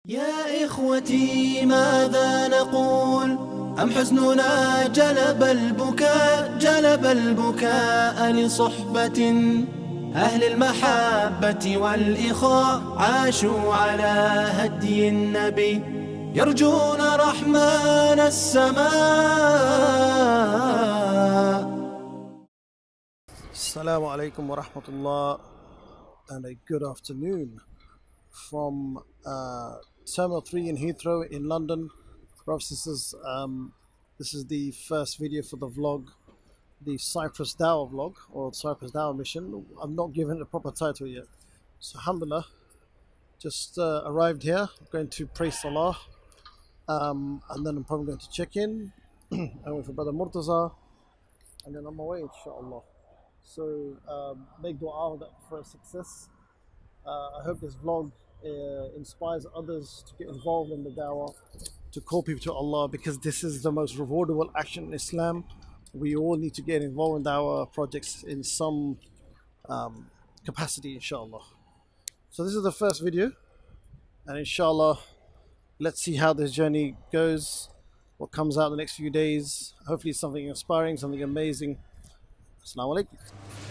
يا إخوتي ماذا نقول أم حزننا جلب البكاء لصحبة أهل المحبة والإخاء عاشوا على هدي النبي يرجون رحمن السماء. Assalamu alaikum wa rahmatullah and a good afternoon from Terminal 3 in Heathrow in London. Brothers and sisters, this is the first video for the vlog, the Cyprus Dawah vlog or Cyprus Dawah mission. I'm not given it a proper title yet. So alhamdulillah, just arrived here, going to pray Salah, and then I'm probably going to check in. I wait for Brother Murtaza and then on my way inshallah. So make dua for success. I hope this vlog inspires others to get involved in the dawah, to call people to Allah, because this is the most rewardable action in Islam. We all need to get involved in dawah projects in some capacity, inshallah. So this is the first video, and inshallah, let's see how this journey goes, what comes out in the next few days. Hopefully something inspiring, something amazing. Assalamu alaikum.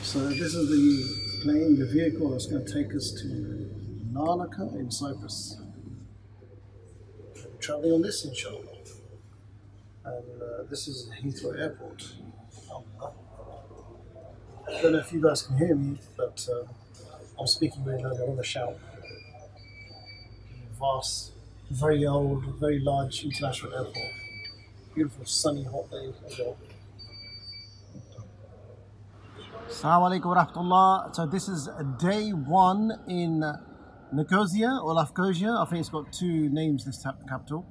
So this is the plane, the vehicle that's going to take us to Larnaca in Cyprus. Traveling on this, inshallah. And this is Heathrow Airport. I don't know if you guys can hear me, but I'm speaking very loud. I want to shout. Vast, very old, very large international airport. Beautiful, sunny, hot day as well. Assalamu alaikum wa rahmatullah. So this is day one in Nicosia or Lefkosia. I think it's got two names, this capital,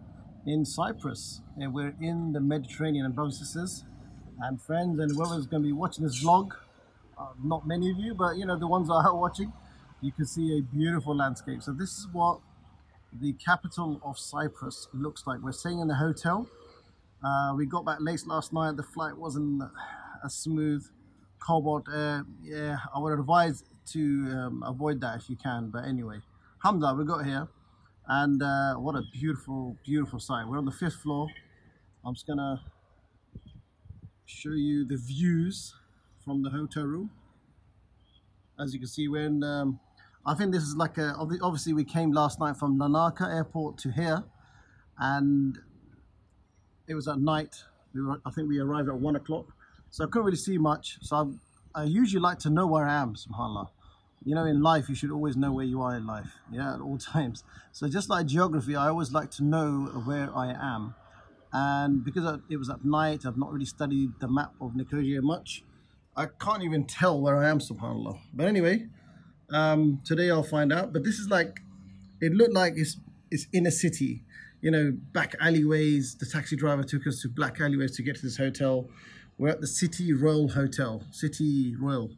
in Cyprus. And we're in the Mediterranean. And brothers and sisters and friends and whoever's going to be watching this vlog, not many of you, but you know, the ones that are watching, you can see a beautiful landscape. So this is what the capital of Cyprus looks like. We're staying in the hotel. We got back late last night. The flight wasn't as smooth. Cobalt air, yeah, I would advise to avoid that if you can. But anyway, alhamdulillah, we got here, and what a beautiful, beautiful sight. We're on the 5th floor. I'm just gonna show you the views from the hotel room. As you can see, we're in. I think this is like a. Obviously, we came last night from Larnaca Airport to here, and it was at night. I think we arrived at 1 o'clock. So I couldn't really see much. So I usually like to know where I am, subhanAllah. You know, in life, you should always know where you are in life, yeah, at all times. So just like geography, I always like to know where I am. And because it was at night, I've not really studied the map of Nicosia much. I can't even tell where I am, subhanAllah. But anyway, today I'll find out. But this is like, it looked like it's in a city. You know, back alleyways. The taxi driver took us to black alleyways to get to this hotel. We're at the City Royal Hotel. City Royal,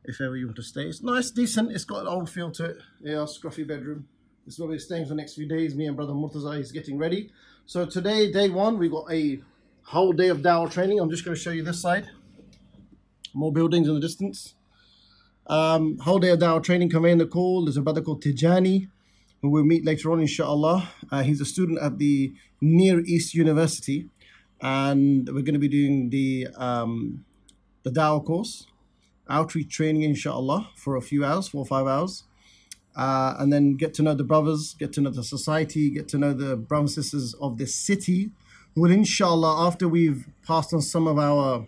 if ever you want to stay. It's nice, decent. It's got an old feel to it. Yeah, scruffy bedroom. This is where we're staying for the next few days. Me and Brother Murtaza is getting ready. So today, day one, we got a whole day of dawah training. I'm just going to show you this side. More buildings in the distance. Whole day of dawah training. Conveying the call. There's a brother called Tijani, who we'll meet later on, inshallah. He's a student at the Near East University. And we're going to be doing the dawah course, outreach training, inshallah, for a few hours, 4 or 5 hours. And then get to know the brothers, get to know the society, get to know the brothers and sisters of this city. Well, inshallah, after we've passed on some of our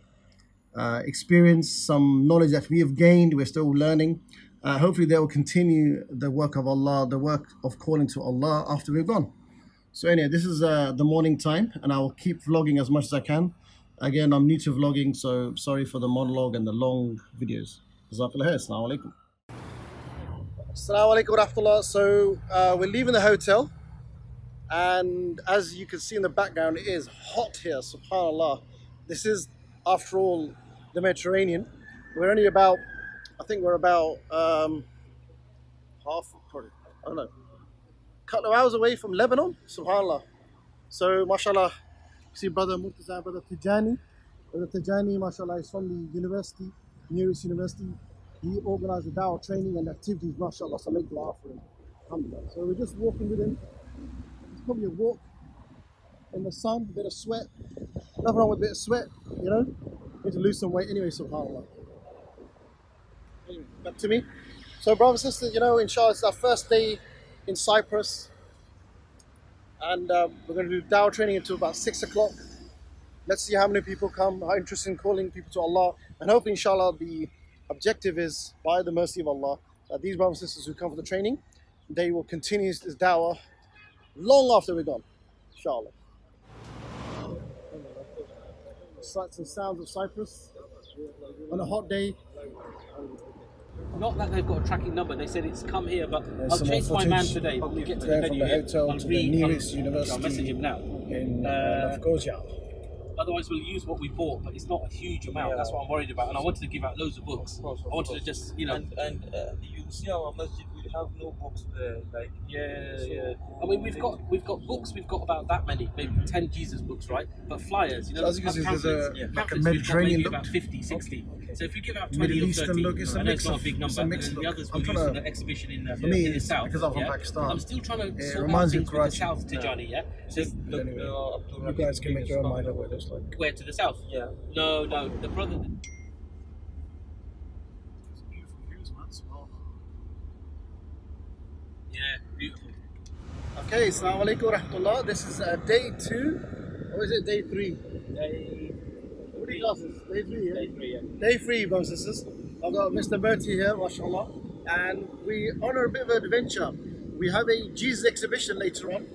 experience, some knowledge that we have gained, we're still learning. Hopefully they will continue the work of Allah, the work of calling to Allah after we've gone. So anyway, this is the morning time, and I will keep vlogging as much as I can. Again, I'm new to vlogging, so sorry for the monologue and the long videos. Jazakallah khair. Assalamu alaikum. Assalamu alaikum wa rahmatullah. So we're leaving the hotel, and as you can see in the background, it is hot here, subhanAllah. This is, after all, the Mediterranean. We're only about, I think we're about half, probably, I don't know, couple of hours away from Lebanon, subhanAllah. So, mashallah, you see Brother Murtaza, Brother Tijani. Brother Tijani, mashallah, is from the university, Near East University. He organized the dawah training and activities, mashallah, so make dua for him. Alhamdulillah. So we're just walking with him. probably a walk in the sun, a bit of sweat. Nothing wrong with a bit of sweat, you know. Need to lose some weight anyway, subhanAllah. Anyway, back to me. So, brothers and sisters, you know, inshallah, it's our first day in Cyprus, and we're going to do dawah training until about 6 o'clock. Let's see how many people come, how interested in calling people to Allah, and hopefully, inshallah, the objective is, by the mercy of Allah, that these brothers and sisters who come for the training, they will continue this dawah long after we're gone, inshallah. Sights and sounds of Cyprus on a hot day. Not that they've got a tracking number. They said it's come here, but I'll chase my man today when we get to the venue. From the hotel to the nearest university. I'll message him now. In Lefkosia. Otherwise, we'll use what we bought, but it's not a huge amount. Yeah. That's what I'm worried about. And I wanted to give out loads of books. I wanted to just, you know. And you see our masjid, we have no books there. Like I mean, we've got books. We've got about that many, maybe 10 Jesus books, right? But flyers, you know, so as you can see, there's like a Mediterranean look. About 50, 60. So if you give out 20 Middle or Eastern 30, look, it's I a know mix it's not of, a big number, it's a mix and look. the others I'm will trying use to, the exhibition in for me, the south. because I'm from yeah? Pakistan. I'm still trying to It sort reminds out me of things with the Karachi. south Tijani, yeah? So You guys can make your own mind up what it looks like. where, to the south? Yeah. No, the brother... Beautiful views, man. Yeah, beautiful. Okay, assalamu alaikum wa rahmatullah. This is day 2, or is it day 3? What are your classes? Day 3, yeah? Day 3, yeah. Day 3, brothers and sisters. I've got Mr. Bertie here, mashallah, and we honor a bit of an adventure. We have a Jesus exhibition later on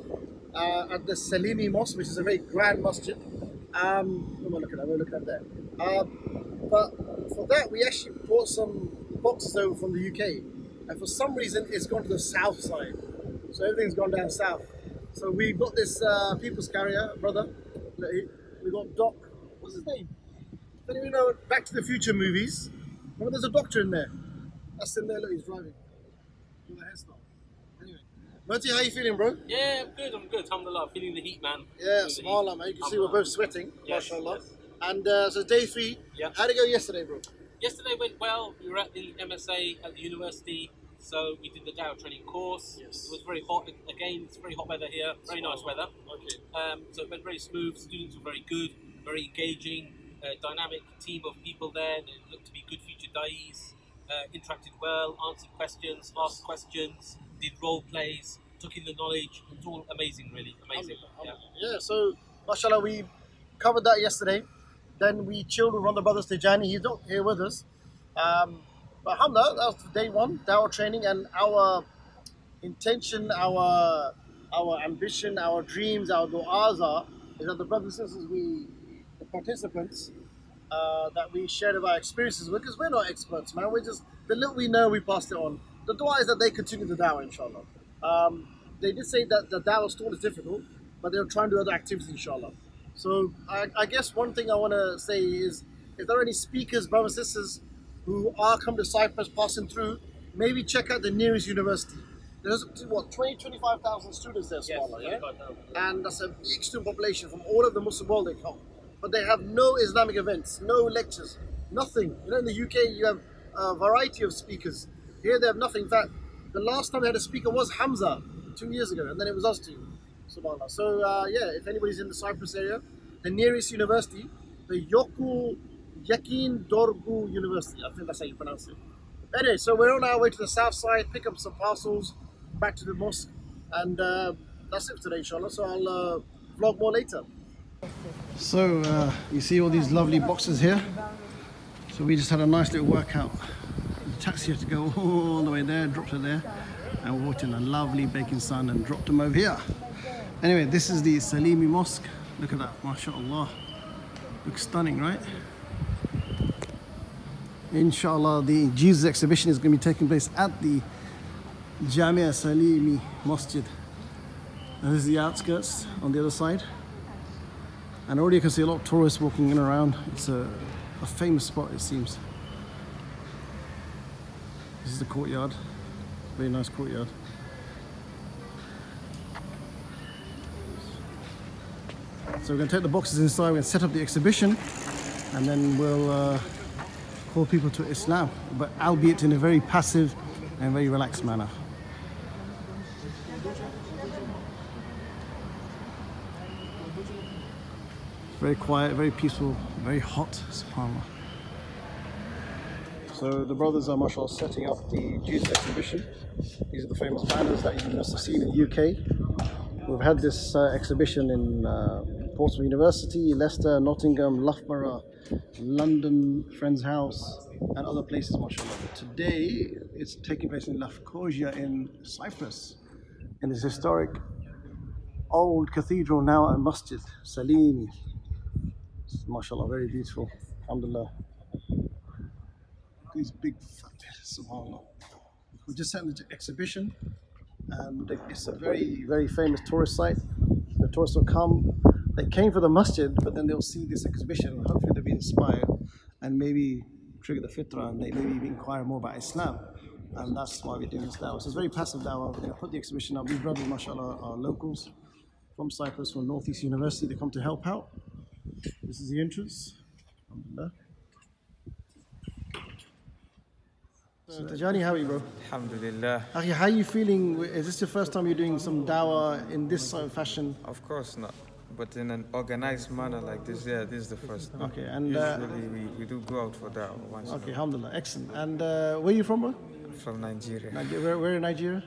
at the Salimi Mosque, which is a very grand masjid. We're looking at there. But for that, we actually brought some boxes over from the UK, and for some reason, it's gone to the south side. So everything's gone down south. So we've got this people's carrier, brother. We got Doc. What's his name? Don't even know. Back to the Future movies. Remember, there's a doctor in there. That's in there. Look, he's driving. With a hairstyle. Anyway, Bertie, how you feeling, bro? Yeah, I'm good. Alhamdulillah, feeling the heat, man. Yeah, subhanAllah, man. You can see we're both sweating. Yes, mashallah. yes. And so day 3. Yeah. How'd it go yesterday, bro? Yesterday went well. We were at the MSA at the university, so we did the dawah training course. Yes. It was very hot. Again, it's very hot weather here. Very nice weather. Okay. So it went very smooth. Students were very good, very engaging. Dynamic team of people there. They looked to be good future da'is. Interacted well, answered questions, asked questions, did role plays, took in the knowledge. It's all amazing, really amazing. Yeah, so mashallah, we covered that yesterday. Then we chilled with one of the brothers, Tijani. He's not here with us. But alhamdulillah, that was day 1, dawah training, and our intention, our ambition, our dreams, our du'as is that the brothers and sisters, the participants, that we shared our experiences with, because we're not experts, man. We're just, the little we know, we passed it on. The dua is that they continue the dawah, inshallah. They did say that the dawah stall is difficult, but they'll try and do other activities, inshallah. So I guess one thing I want to say is, if there are any speakers, brothers and sisters, who are coming to Cyprus, passing through, maybe check out the nearest university. There's, what, 25,000 students there, subhanAllah, yeah? And that's a big student population from all over the Muslim world they come. But they have no Islamic events, no lectures, nothing. You know, in the UK, you have a variety of speakers. Here, they have nothing. In fact, the last time they had a speaker was Hamza 2 years ago, and then it was us two, subhanAllah. So, yeah, if anybody's in the Cyprus area, the nearest university, the Yakin Dorgu University, I think that's how you pronounce it. Anyway, so we're on our way to the south side, pick up some parcels, back to the mosque, and that's it for today, inshallah. So I'll vlog more later. So you see all these lovely boxes here. So we just had a nice little workout. The taxi had to go all the way there, dropped it there, and walked in a lovely baking sun and dropped them over here. Anyway, this is the Salimi Mosque. Look at that, mashallah. Looks stunning, right? Inshallah, the Jesus exhibition is going to be taking place at the Jamia Salimi Masjid. And this is the outskirts on the other side. And already you can see a lot of tourists walking in and around. It's a famous spot, it seems. This is the courtyard. Very nice courtyard. So we're going to take the boxes inside, we're going to set up the exhibition, and then we'll call people to Islam, but albeit in a very passive and very relaxed manner. Very quiet, very peaceful, very hot, subhanAllah. So the brothers are, mashallah, setting up the Jesus exhibition. These are the famous banners that you must have seen in the UK. We've had this exhibition in Portsmouth University, Leicester, Nottingham, Loughborough, London, Friends House, and other places, mashallah. Today, it's taking place in Lafkosia in Cyprus, in this historic old cathedral, now a masjid, Salimi. Mashallah, very beautiful, alhamdulillah. These big fathers, subhanAllah. We just sent the exhibition, and it's a very, very famous tourist site. The tourists will come, they came for the masjid, but then they'll see this exhibition, and hopefully they'll be inspired, and maybe trigger the fitrah, and they maybe inquire more about Islam. And that's why we're doing this dawah. So it's very passive dawah. We're going to put the exhibition up. These brothers, mashallah, are locals from Cyprus, from Northeast University. They come to help out. This is the entrance. Alhamdulillah. So, Tajani, how are you, bro? Alhamdulillah. Akhi, how are you feeling? Is this your first time you're doing some dawah in this sort of fashion? Of course not, but in an organized manner like this, yeah, this is the first time. Okay, and usually we do go out for that once. Okay, alhamdulillah, excellent. And where are you from, bro? From Nigeria. Where in Nigeria?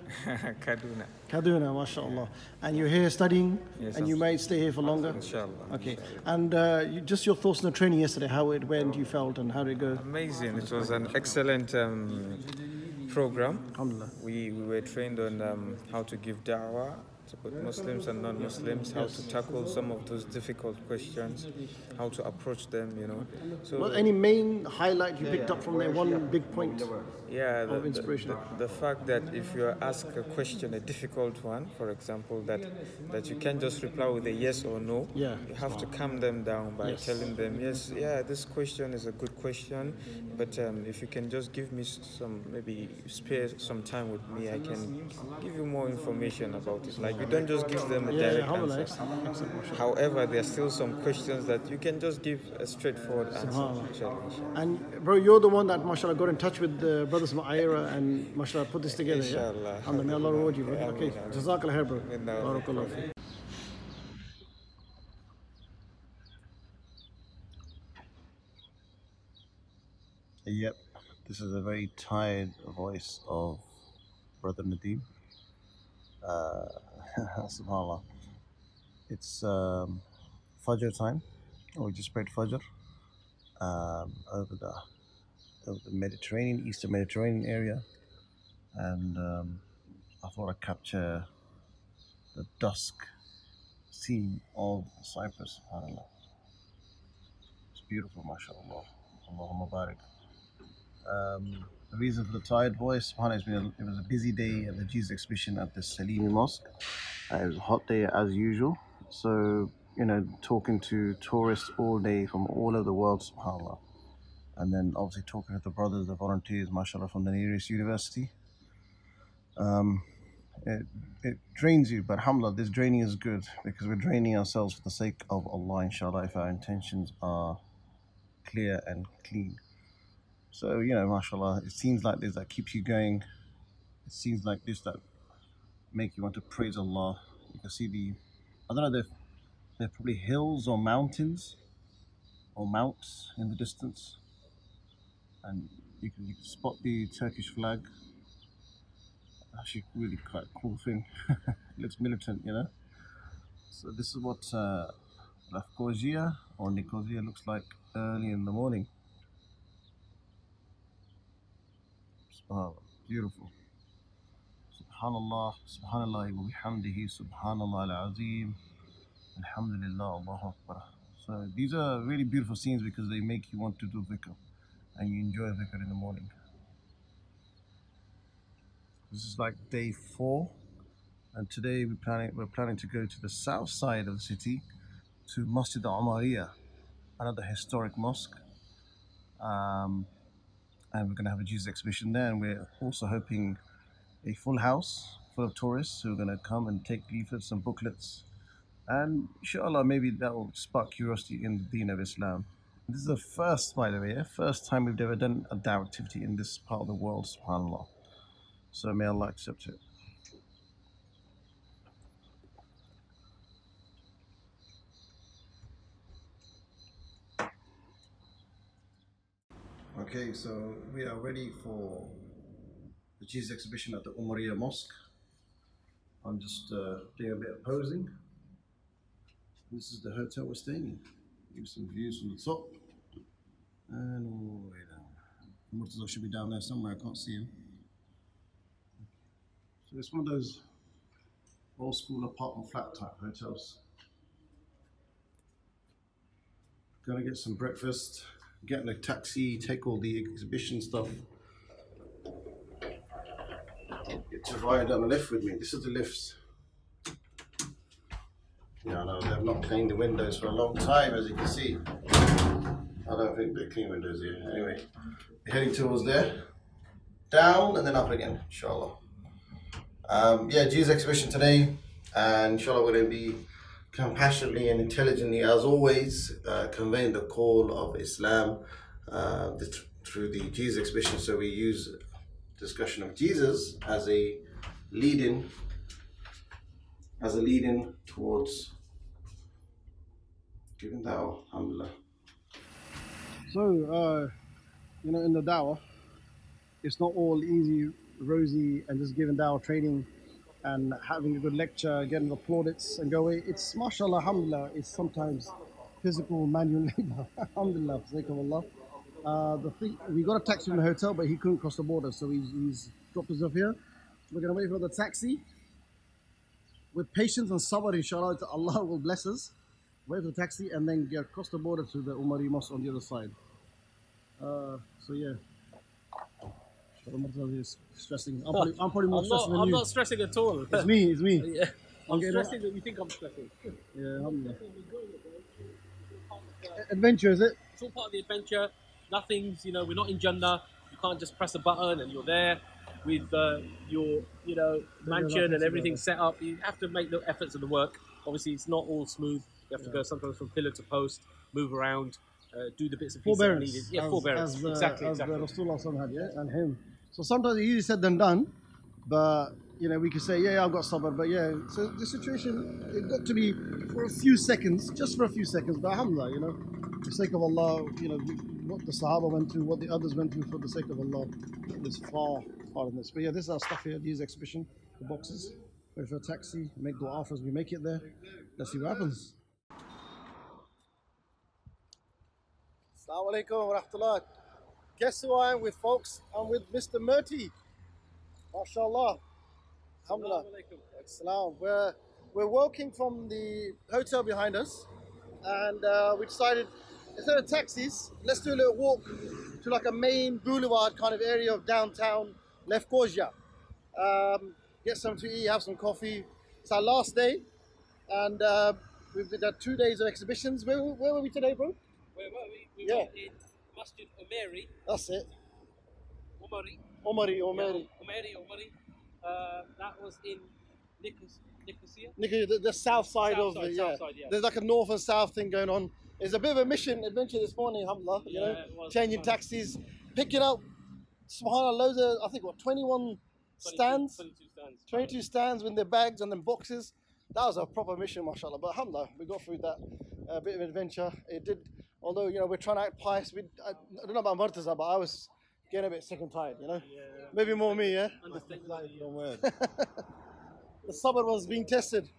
Kaduna. Kaduna, mashallah. And you're here studying, Yes, and you might stay here for longer? Inshallah. Okay, and just your thoughts on the training yesterday, how it went, you felt, and how did it go? Amazing. It was an excellent program. Alhamdulillah. We were trained on how to give da'wah to both Muslims and non-Muslims, how to tackle some of those difficult questions, how to approach them, you know. So, Well, any main highlight you picked up from there, one big point? yeah, of inspiration? the fact that if you ask a question, a difficult one, for example, that you can't just reply with a yes or no, Yeah. you have to calm them down by Yes. telling them, yes, yeah, this question is a good question, but if you can just give me maybe spare some time with me, I can give you more information about it. Like, you don't just give them a Yeah, direct alhamdulillah, answer. excellent, mashallah. However, there are still some questions that you can just give a straightforward answer. Subhanallah. Inshallah, inshallah. And bro, you're the one that, mashallah, got in touch with the brothers from Aira and, mashallah, put this together, yeah? Inshallah. Alhamdulillah, may Allah reward you, bro. Yeah, Okay, ameen, ameen. jazakallah khair, bro. Ameen. Barakallah feek. Yep, this is a very tired voice of Brother Nadeem. Subhanallah. It's Fajr time. We just prayed Fajr over the Mediterranean, Eastern Mediterranean area, and I thought I'd capture the dusk scene of Cyprus. SubhanAllah. It's beautiful, mashallah. Allahumma barik. The reason for the tired voice, subhanAllah, it was a busy day at the Jesus exhibition at the Salimi Mosque. It was a hot day as usual. So, you know, talking to tourists all day from all over the world, subhanAllah. And then obviously talking to the brothers, the volunteers, mashallah, from the nearest university. It drains you, but alhamdulillah, this draining is good because we're draining ourselves for the sake of Allah, inshallah, if our intentions are clear and clean. So, you know, mashallah, it seems like this that keeps you going. It seems like this that make you want to praise Allah. You can see I don't know, they're probably hills or mountains or mounts in the distance. And you can spot the Turkish flag. Actually, really quite a cool thing. It looks militant, you know. So this is what Lafkosia or Nicosia looks like early in the morning. Subhanallah, beautiful. Subhanallah, Subhanallah wa bihamdihi, Subhanallah al-Azim, Alhamdulillah, Allahu Akbar. So these are really beautiful scenes because they make you want to do dhikr and you enjoy dhikr in the morning. This is like day 4, and today we're planning to go to the south side of the city to Masjid al-Umariya, another historic mosque. And we're going to have a Jesus exhibition there, and we're also hoping a full house full of tourists who are going to come and take leaflets and booklets, and inshallah maybe that will spark curiosity in the deen of Islam. This is the first, by the way, first time we've ever done a dawah activity in this part of the world, subhanAllah. So may Allah accept it. Okay, so we are ready for the Jesus exhibition at the Umariya Mosque. I'm just doing a bit of posing. This is the hotel we're staying in. Give some views from the top and all the way down. Murtaza should be down there somewhere, I can't see him. So it's one of those old school apartment flat type hotels. Gonna get some breakfast, get in a taxi, take all the exhibition stuff. Get to ride on the lift with me. This is the lifts. Yeah, I know they've not cleaned the windows for a long time, as you can see. I don't think they clean windows here. Anyway, we're heading towards there. Down and then up again, inshallah. Yeah, Jesus exhibition today, and inshallah we're going to be compassionately and intelligently, as always, conveying the call of Islam through the Jesus exhibition. So we use discussion of Jesus as a lead-in towards giving da'wah, alhamdulillah. So, you know, in the da'wah, it's not all easy, rosy, and just giving da'wah training and having a good lecture, getting the plaudits and go away. It's, mashallah, alhamdulillah, it's sometimes physical, manual labor, alhamdulillah, for the sake of Allah. The thing, we got a taxi from the hotel, but he couldn't cross the border, so he's dropped us off here. We're gonna wait for the taxi. With patience and sabr, inshallah, Allah will bless us. Wait for the taxi and then get across the border to the Umari Mosque on the other side. So yeah. Is stressing. I'm probably more stressing than you. I'm not stressing at all. It's me, it's me. Yeah. I'm stressing that you think I'm stressing. Yeah, alhamdulillah. Adventure, is it? It's all part of the adventure. Nothing's, you know, we're not in Jannah. You can't just press a button and you're there with your, you know, mansion and everything set up. You have to make the efforts and the work. Obviously, it's not all smooth. You have to go sometimes from pillar to post, move around, do the bits and pieces that are needed. Yeah, forbearance. Exactly. As the Rasulullah had, yeah, and him. So sometimes it's easier said than done, but you know, we could say, yeah, I've got sabr, but yeah, so the situation, it got to be for a few seconds, just for a few seconds, but alhamdulillah, you know, for the sake of Allah, you know, what the Sahaba went through, what the others went through for the sake of Allah, is far in this. But yeah, this is our stuff here, these exhibition, the boxes, wait for a taxi, make dua for us, we make it there, let's see what happens. Assalamu alaikum wa rahmatullah. Guess who I am with, folks? I'm with Mr. Murti. MashaAllah. Alhamdulillah. Assalam. We're walking from the hotel behind us, and we decided, instead of taxis, let's do a little walk to like a main boulevard kind of area of downtown Lefkosia. Get something to eat, have some coffee. It's our last day, and we've done 2 days of exhibitions. Where were we today, bro? Where were we? We were in Masjid Umari. That's it. Umari. That was in Nicosia. The south side of it, yeah. Yeah. There's like a north and south thing going on. It's a bit of a mission adventure this morning, alhamdulillah, you know, changing taxis, picking up, subhanAllah, loads of, I think, what, 22 stands with their bags and then boxes. That was a proper mission, mashallah. But alhamdulillah, we got through that bit of adventure. It did, although, you know, we're trying to act pious. I don't know about Murtaza, but I was getting a bit sick and tired, you know? Yeah. Maybe more me, yeah? The sabr was being tested.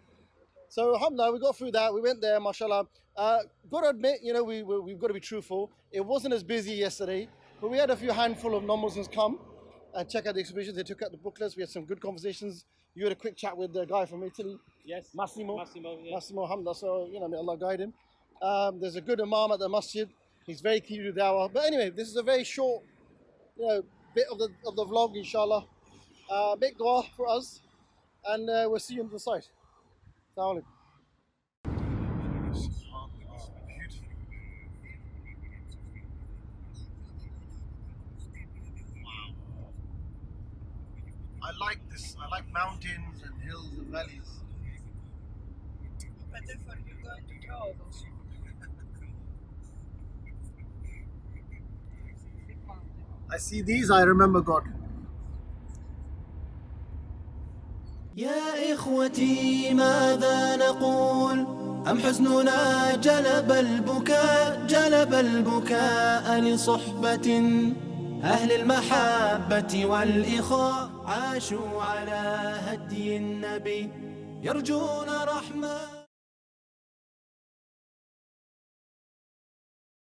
So alhamdulillah, we got through that. We went there, mashallah. Got to admit, you know, we've got to be truthful. It wasn't as busy yesterday, but we had a few handful of non-Muslims come and check out the exhibitions. They took out the booklets. We had some good conversations. You had a quick chat with the guy from Italy. Yes. Massimo, yeah. Massimo, alhamdulillah. So, you know, may Allah guide him. There's a good imam at the masjid. He's very keen to do dawah. But anyway, this is a very short, you know, bit of the vlog, inshallah. Make dua for us, and we'll see you on the side. Assalamu alaikum. I like this. I like mountains and hills and valleys. Better for you going to draw those. I see these, I remember God. يا إخوتي ماذا نقول أم حزننا جلب البكاء لصحبة أهل المحبة والإخاء عاشوا على هدي النبي يرجون رحمة